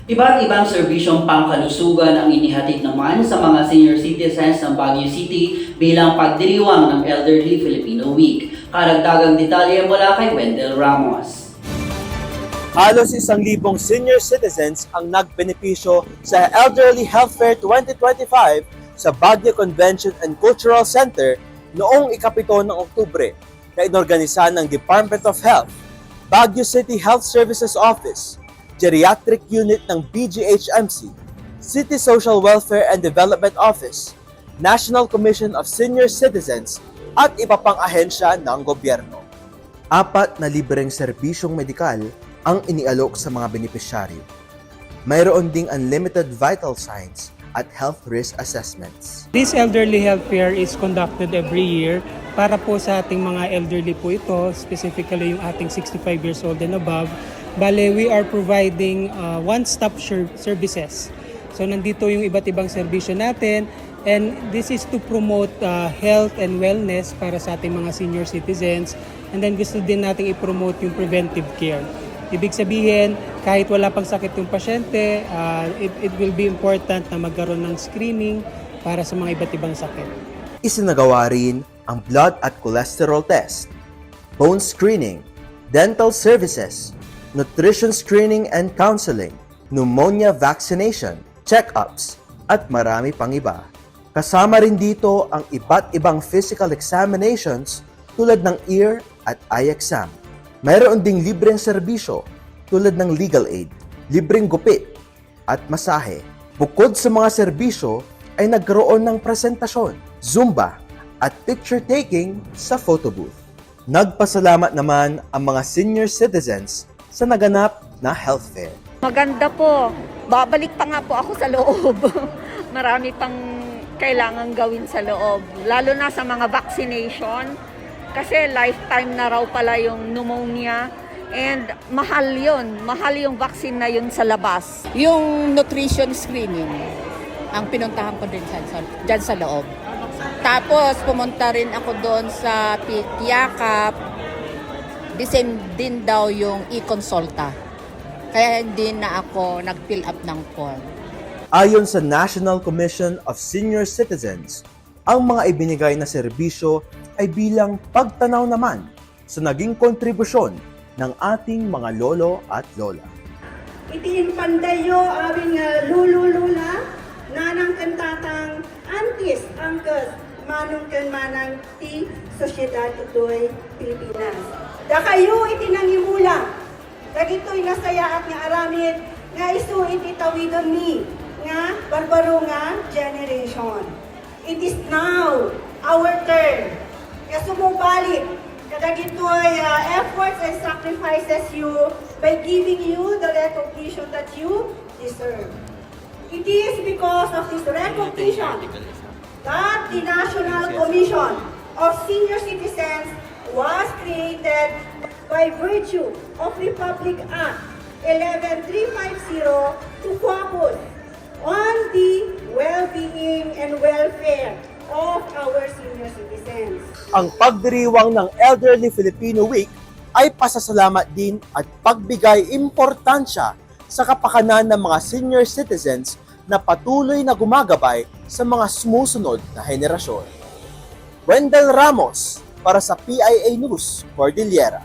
Iba't ibang serbisyong pangkalusugan ang inihatid naman sa mga senior citizens ng Baguio City bilang pagdiriwang ng Elderly Filipino Week. Karagdagang detalye mula kay Wendell Ramos. Halos 1,000 senior citizens ang nagbenepisyo sa Elderly Health Fair 2025 sa Baguio Convention and Cultural Center noong ika-7 ng Oktubre na inorganisa ng Department of Health, Baguio City Health Services Office, Geriatric Unit ng BGHMC, City Social Welfare and Development Office, National Commission of Senior Citizens at iba pang ahensya ng gobyerno. 4 na libreng serbisyong medikal ang inialok sa mga benepisyaryo. Mayroon ding unlimited vital signs at health risk assessments. This elderly health fair is conducted every year para po sa ating mga elderly po ito, specifically yung ating 65 years old and above. Bale, we are providing one-stop services. So nandito yung iba't ibang serbisyo natin, and this is to promote health and wellness para sa ating mga senior citizens, and then gusto din natin i-promote yung preventive care. Ibig sabihin, kahit wala pang sakit yung pasyente, it will be important na magkaroon ng screening para sa mga iba't ibang sakit. Isinagawa rin ang blood at cholesterol test, bone screening, dental services, nutrition screening and counseling, pneumonia vaccination, check-ups, at marami pang iba. Kasama rin dito ang iba't ibang physical examinations tulad ng ear at eye exam. Mayroon ding libreng serbisyo tulad ng legal aid, libreng gupit, at masahe. Bukod sa mga serbisyo ay nagkaroon ng presentasyon, zumba, at picture taking sa photo booth. Nagpasalamat naman ang mga senior citizens sa naganap na health fair. Maganda po. Babalik pa nga po ako sa loob. Marami pang kailangan gawin sa loob. Lalo na sa mga vaccination. Kasi lifetime na raw pala yung pneumonia. And mahal yun. Mahal yung vaccine na yun sa labas. Yung nutrition screening, ang pinuntahan ko din dyan sa loob. Tapos pumunta rin ako doon sa Yakap. Din daw yung e-consulta. Kaya hindi na ako nag-fill up ng form. Ayon sa National Commission of Senior Citizens, ang mga ibinigay na serbisyo ay bilang pagtanaw naman sa naging kontribusyon ng ating mga lolo at lola. Itiin pandayo awing lulu-lula, nanang kantatang antis, angkas, manong manang ti sosyedad ito'y Pilipinas. Da kayo itinangimulang, dagito'y nasayaat nga aramid, nga isu iti tawidon ni, nga barbaro nga generation. It is now our turn. Nga sumubalik, kadagito'y efforts and sacrifices you by giving you the recognition that you deserve. It is because of this recognition that the National Commission of Senior Citizens was created by virtue of Republic Act 11350 to focus on the well-being and welfare of our senior citizens. Ang pagdiriwang ng Elderly Filipino Week ay pasasalamat din at pagbigay importansya sa kapakanan ng mga senior citizens na patuloy na gumagabay sa mga sumusunod na henerasyon. Wendell Ramos para sa PIA News, Cordillera.